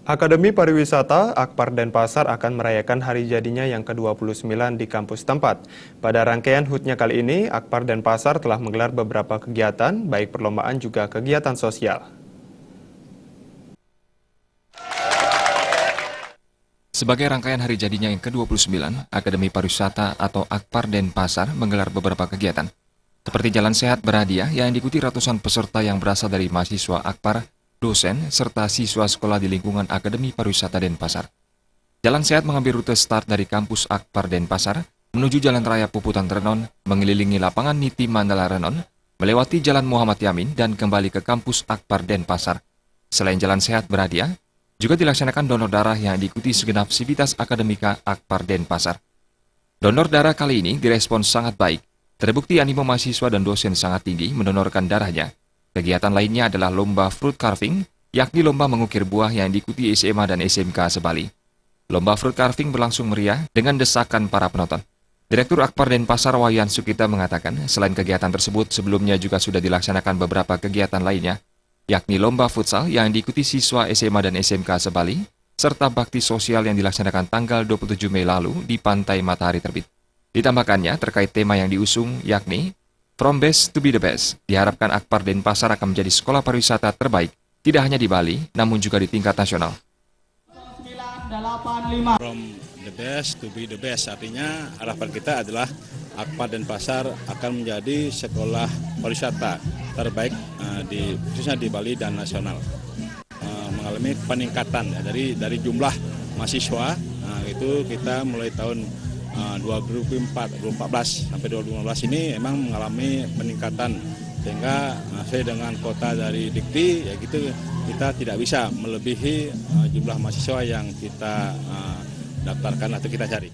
Akademi Pariwisata Akpar Denpasar akan merayakan hari jadinya yang ke-29 di kampus tempat. Pada rangkaian HUT-nya kali ini, Akpar Denpasar telah menggelar beberapa kegiatan, baik perlombaan juga kegiatan sosial. Sebagai rangkaian hari jadinya yang ke-29, Akademi Pariwisata atau Akpar Denpasar menggelar beberapa kegiatan. Seperti Jalan Sehat Berhadiah yang diikuti ratusan peserta yang berasal dari mahasiswa Akpar, dosen, serta siswa sekolah di lingkungan Akademi Pariwisata Denpasar. Jalan Sehat mengambil rute start dari kampus Akpar Denpasar menuju Jalan Raya Puputan Renon, mengelilingi lapangan Niti Mandala Renon, melewati Jalan Muhammad Yamin dan kembali ke kampus Akpar Denpasar. Selain Jalan Sehat Berhadiah, juga dilaksanakan donor darah yang diikuti segenap sivitas akademika Akpar Denpasar. Donor darah kali ini direspons sangat baik. Terbukti animo mahasiswa dan dosen sangat tinggi mendonorkan darahnya. Kegiatan lainnya adalah lomba fruit carving, yakni lomba mengukir buah yang diikuti SMA dan SMK sebali. Lomba fruit carving berlangsung meriah dengan desakan para penonton. Direktur Akpar Denpasar Wayan Sukita mengatakan, selain kegiatan tersebut, sebelumnya juga sudah dilaksanakan beberapa kegiatan lainnya, yakni lomba futsal yang diikuti siswa SMA dan SMK sebali, serta bakti sosial yang dilaksanakan tanggal 27 Mei lalu di Pantai Matahari Terbit. Ditambahkannya terkait tema yang diusung, yakni From Best to be the Best, diharapkan Akpar Denpasar akan menjadi sekolah pariwisata terbaik, tidak hanya di Bali, namun juga di tingkat nasional. From the best to be the best, artinya harapan kita adalah Akpar Denpasar akan menjadi sekolah pariwisata terbaik khususnya di Bali dan nasional. Mengalami peningkatan dari jumlah mahasiswa, itu kita mulai tahun 2014 sampai 2015 ini memang mengalami peningkatan, sehingga sesuai dengan kota dari Dikti, ya gitu, kita tidak bisa melebihi jumlah mahasiswa yang kita daftarkan atau kita cari.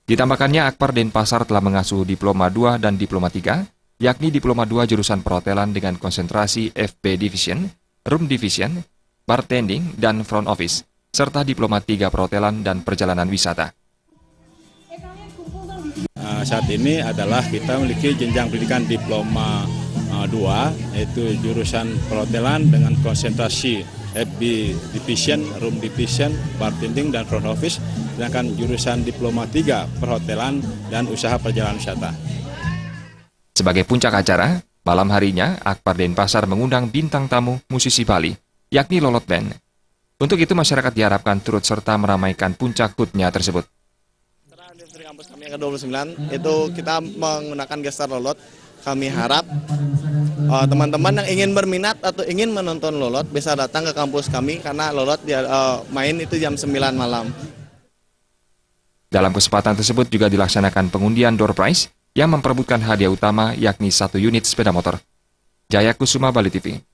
Ditambahkannya, Akpar Denpasar telah mengasuh Diploma 2 dan Diploma 3, yakni Diploma 2 jurusan perhotelan dengan konsentrasi FB Division, Room Division, Bartending, dan Front Office, serta Diploma 3 perhotelan dan perjalanan wisata. Saat ini adalah kita memiliki jenjang pendidikan Diploma 2, yaitu jurusan perhotelan dengan konsentrasi FB Division, Room Division, Bartending, dan Front Office, sedangkan jurusan Diploma 3 perhotelan dan usaha perjalanan wisata. Sebagai puncak acara, malam harinya Akpar Denpasar mengundang bintang tamu musisi Bali, yakni Lolot Band. Untuk itu masyarakat diharapkan turut serta meramaikan puncak HUT-nya tersebut. Di kampus kami yang ke-29 itu kita menggunakan gestar Lolot. Kami harap teman-teman yang ingin berminat atau ingin menonton Lolot bisa datang ke kampus kami karena Lolot main itu jam 9 malam. Dalam kesempatan tersebut juga dilaksanakan pengundian door prize yang memperebutkan hadiah utama yakni 1 unit sepeda motor. Jaya Kusuma, Bali TV.